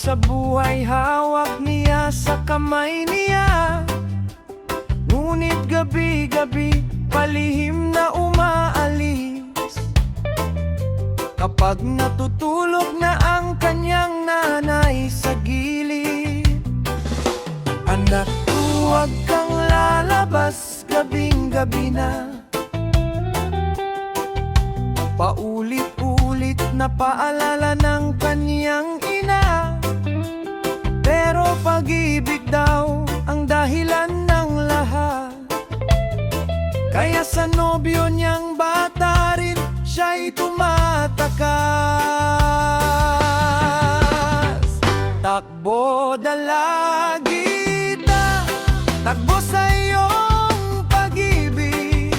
sa buhay hawak niya sa kamay niya. Ngunit gabi-gabi palihim na umaalis. Kapag natutulog na ang kanyang nanay sa gilid. Anak, huwag kang lalabas gabing-gabi na. Paulit-ulit na paalala ng kanyang ina. Pero pag-ibig daw ang dahilan ng lahat. Kaya sa nobyo niyang bata rin siya'y tumatakas. Takbo dalagita, takbo sa iyong pag-ibig.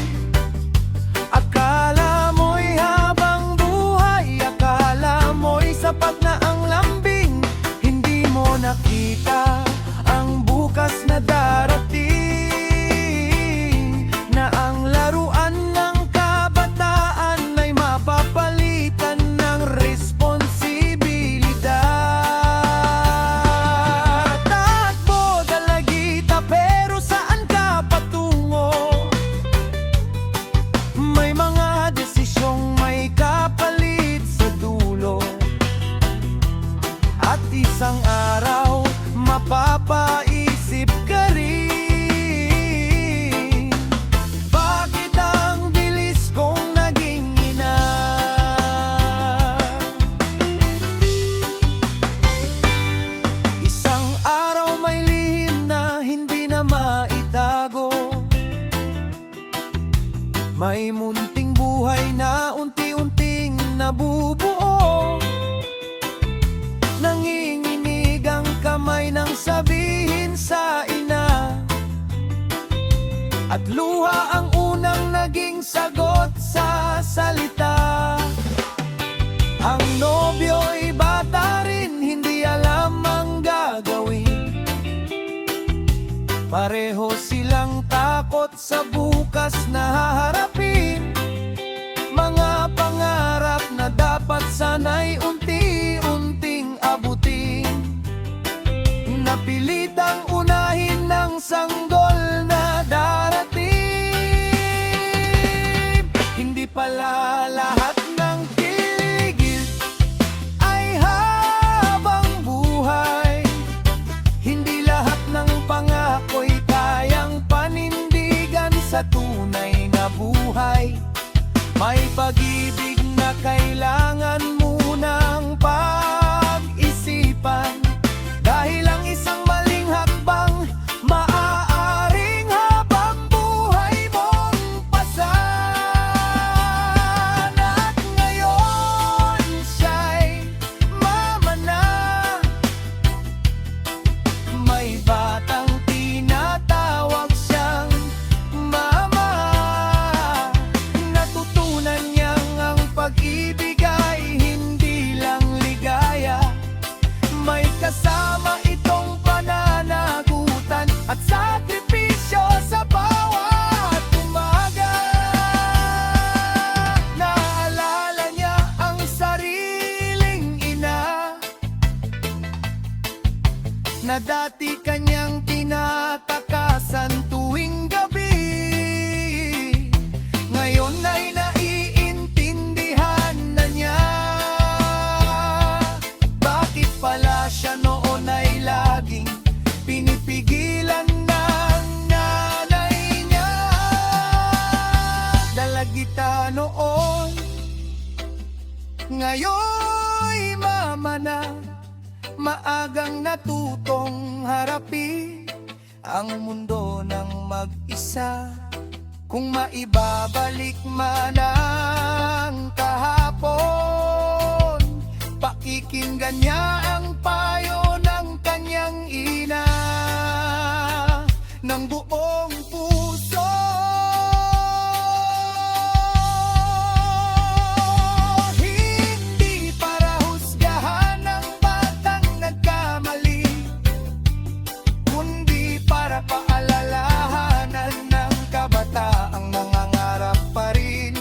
Akala mo'y habang buhay, akala mo'y sapat na ang lambing. Hindi mo nakita ang bukas na darating, na ang laruan ng kabataan ay mapapalitan ng responsibilidad. Takbo dalagita, pero saan ka patungo? May mga desisyong may kapalit sa dulo, at isang araw mapapaisip ka rin. Bakit ang bilis kong naging ina? Isang araw may lihim na hindi na maitago. May munting buhay na unti-unting nabubuo. Nanginginig ang kamay nang sabihin sa ina, at luha ang unang naging sagot sa salita. Ang nobyo'y bata rin, hindi alam ang gagawin. Pareho silang takot sa bukas na haharapin. Mga pangarap na dapat sana'y unti-unting abutin. Napilitang unahin ng sanggol na darating. Hindi pala lahat ng kiligil ay habang buhay. Hindi lahat ng pangako'y kayang panindigan sa tunay na buhay. May pag-ibig na kailangan munang pag-isipan, dahil ang isang maling hakbang maaaring habang buhay mong pasan. At ngayon siya'y mama na, may batang tinatawag siyang mama. Natutunan niyang ang pag-ibig ay hindi lang ligaya. May kasama itong pananagutan at sakripisyo sa bawat umaga. Naalala niya ang sariling ina, na dati kanyang tinatakasan tuwing gabi. Ngayon ay naiintindihan na niya bakit pala siya noon ay laging pinipigilan ng nanay niya. Dalagita noon, ngayon'y mama na, maagang natutong harapin ang mundo ng mag-isa. Kung maibabalik man ang kahapon, pakikinggan niya ang payo ng kanyang ina ng buong puso. Hindi para husgahan ang batang nagkamali, kundi para paalalahanan ng kabataang nangangarap pa rin.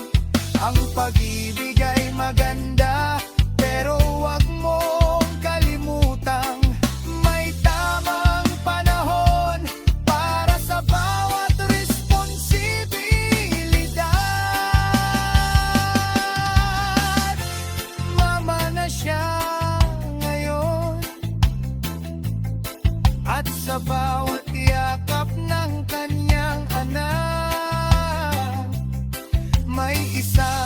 may isa